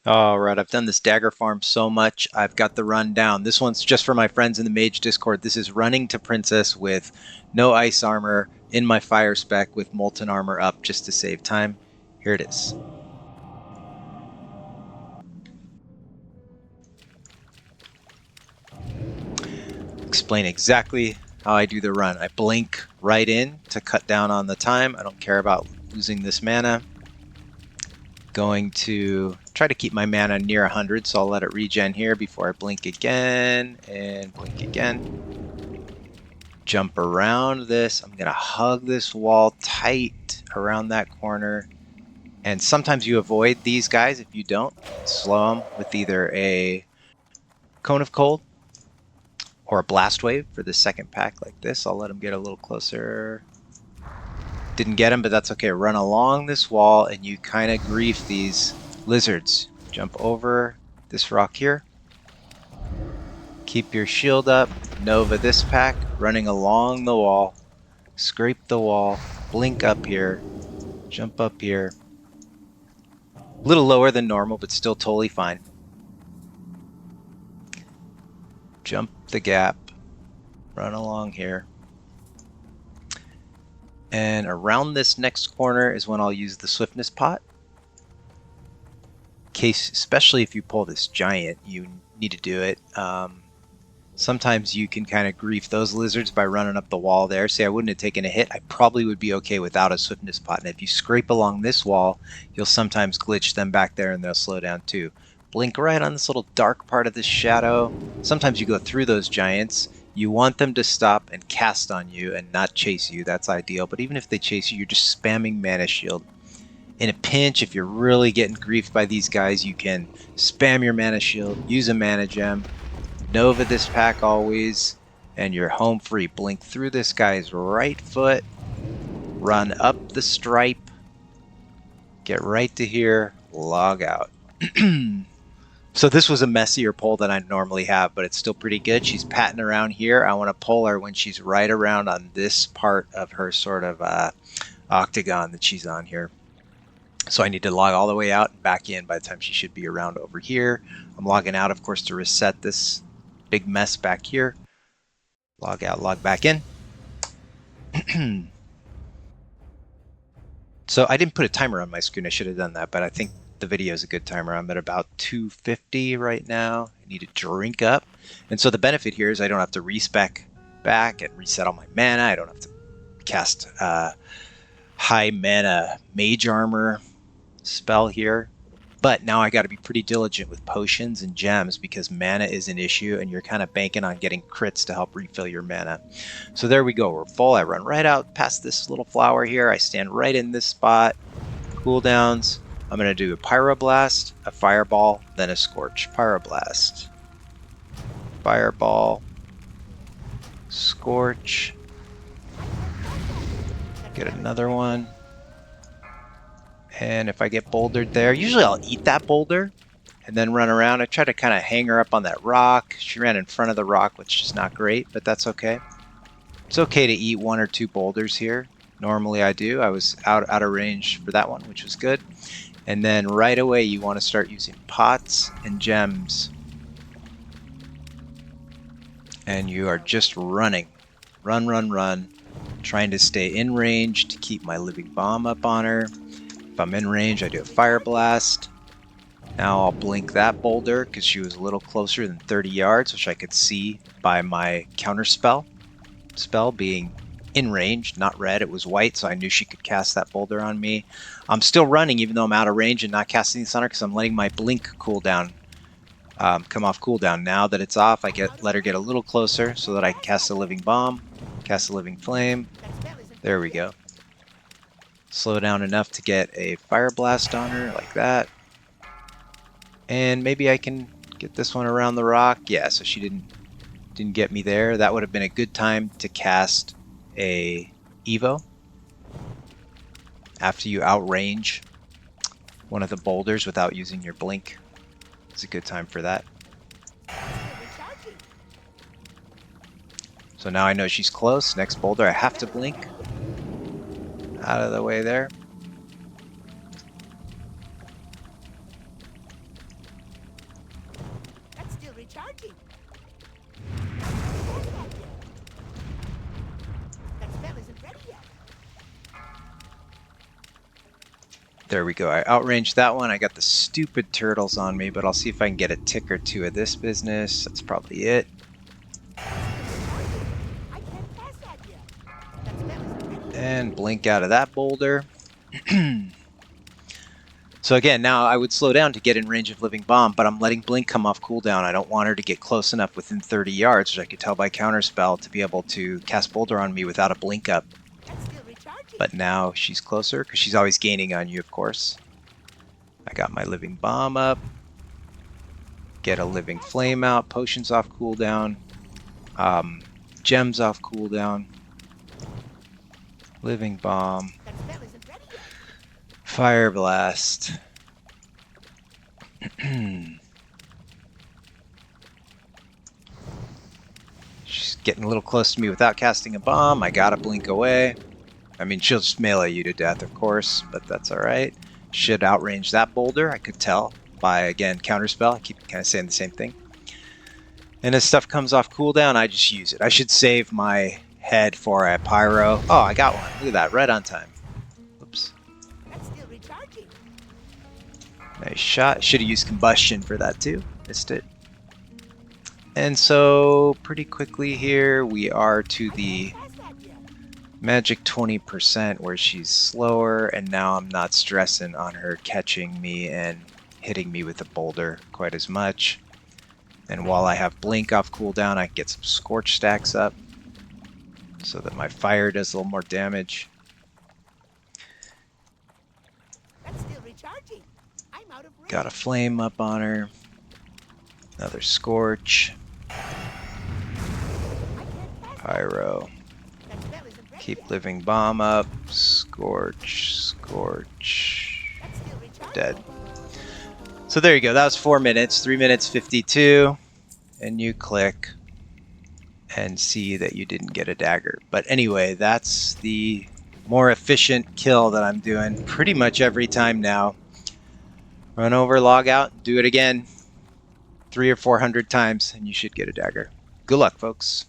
Alright, I've done this Dagger farm so much, I've got the run down. This one's just for my friends in the Mage Discord. This is running to Princess with no ice armor, in my fire spec with molten armor up just to save time. Here it is. Explain exactly how I do the run. I blink right in to cut down on the time. I don't care about losing this mana. Going to try to keep my mana near 100, so I'll let it regen here before I blink again and blink again. Jump around this. I'm gonna hug this wall tight around that corner, and sometimes you avoid these guys. If you don't, slow them with either a Cone of Cold or a Blast Wave for the second pack like this. I'll let them get a little closer. Didn't get him, but that's okay. Run along this wall and you kind of grief these lizards. Jump over this rock here. Keep your shield up. Nova this pack. Running along the wall. Scrape the wall. Blink up here. Jump up here. A little lower than normal, but still totally fine. Jump the gap. Run along here. And around this next corner is when I'll use the swiftness pot. Case, especially if you pull this giant, you need to do it. Sometimes you can kind of grief those lizards by running up the wall there. Say I wouldn't have taken a hit, I probably would be okay without a swiftness pot. And if you scrape along this wall, you'll sometimes glitch them back there and they'll slow down too. Blink right on this little dark part of this shadow. Sometimes you go through those giants. You want them to stop and cast on you and not chase you. That's ideal. But even if they chase you, you're just spamming Mana Shield. In a pinch, if you're really getting griefed by these guys, you can spam your Mana Shield, use a Mana Gem, Nova this pack always, and you're home free. Blink through this guy's right foot, run up the stripe, get right to here, log out. So this was a messier pull than I normally have, but it's still pretty good. She's patting around here. I want to pull her when she's right around on this part of her sort of octagon that she's on here. So I need to log all the way out and back in by the time she should be around over here. I'm logging out, of course, to reset this big mess back here. Log out, log back in. So I didn't put a timer on my screen. I should have done that, but I think the video is a good timer. I'm at about 250 right now. I need to drink up. And so the benefit here is I don't have to respec back and reset all my mana. I don't have to cast high mana mage armor spell here. But now I got to be pretty diligent with potions and gems because mana is an issue and you're kind of banking on getting crits to help refill your mana. So there we go. We're full. I run right out past this little flower here. I stand right in this spot. Cooldowns. I'm going to do a Pyroblast, a Fireball, then a Scorch. Pyroblast. Fireball. Scorch. Get another one. And if I get bouldered there, usually I'll eat that boulder and then run around. I try to kind of hang her up on that rock. She ran in front of the rock, which is not great, but that's okay. It's okay to eat one or two boulders here. Normally I do. I was out of range for that one, which was good. And then right away you want to start using pots and gems. And you are just running. Run, run, run. Trying to stay in range to keep my living bomb up on her. If I'm in range, I do a Fire Blast. Now I'll blink that boulder because she was a little closer than 30 yards, which I could see by my counter spell being in range, not red. It was white, so I knew she could cast that boulder on me. I'm still running even though I'm out of range and not casting this on her because I'm letting my blink cooldown come off cooldown. Now that it's off, I let her get a little closer so that I can cast a living bomb, cast a living flame. There we go. Slow down enough to get a Fire Blast on her like that. And maybe I can get this one around the rock. Yeah, so she didn't get me there. That would have been a good time to cast a Evo after you outrange one of the boulders without using your blink. It's a good time for that. So now I know she's close. Next boulder I have to blink. Out of the way there. recharging. That spell isn't ready yet. There we go. I outranged that one. I got the stupid turtles on me, but I'll see if I can get a tick or two of this business. That's probably it. I can't cast that yet. That spell isn't ready yet. And blink out of that boulder. So again, now I would slow down to get in range of Living Bomb, but I'm letting Blink come off cooldown. I don't want her to get close enough within 30 yards, which I could tell by Counterspell, to be able to cast Boulder on me without a Blink up. That's still recharging. But now she's closer, because she's always gaining on you, of course. I got my Living Bomb up. Get a Living Flame out. Potions off cooldown. Gems off cooldown. Living Bomb. That spell isn't ready yet. Fire Blast. She's getting a little close to me without casting a bomb. I gotta blink away. I mean, she'll just melee you to death, of course, but that's alright. Should outrange that boulder, I could tell by, again, Counterspell. I keep kind of saying the same thing. And as stuff comes off cooldown, I just use it. I should save my head for a Pyro. Oh, I got one. Look at that, right on time. Oops. That's still recharging. Nice shot. Should have used Combustion for that too. Missed it. And so, pretty quickly here, we are to the Cast that yet. magic 20% where she's slower, and now I'm not stressing on her catching me and hitting me with a boulder quite as much. And while I have Blink off cooldown, I can get some Scorch stacks up so that my fire does a little more damage. That's still recharging. I'm out of range. Got a Flame up on her. Another Scorch. I can't cast Pyro. that spell isn't ready Keep yet. Living Bomb up. Scorch. Scorch. That's still recharging. Dead. So there you go. That was 4 minutes. 3 minutes 52. And you click and see that you didn't get a dagger. But anyway, that's the more efficient kill that I'm doing pretty much every time now. Run over, log out, do it again 300 or 400 times, and you should get a dagger. Good luck, folks.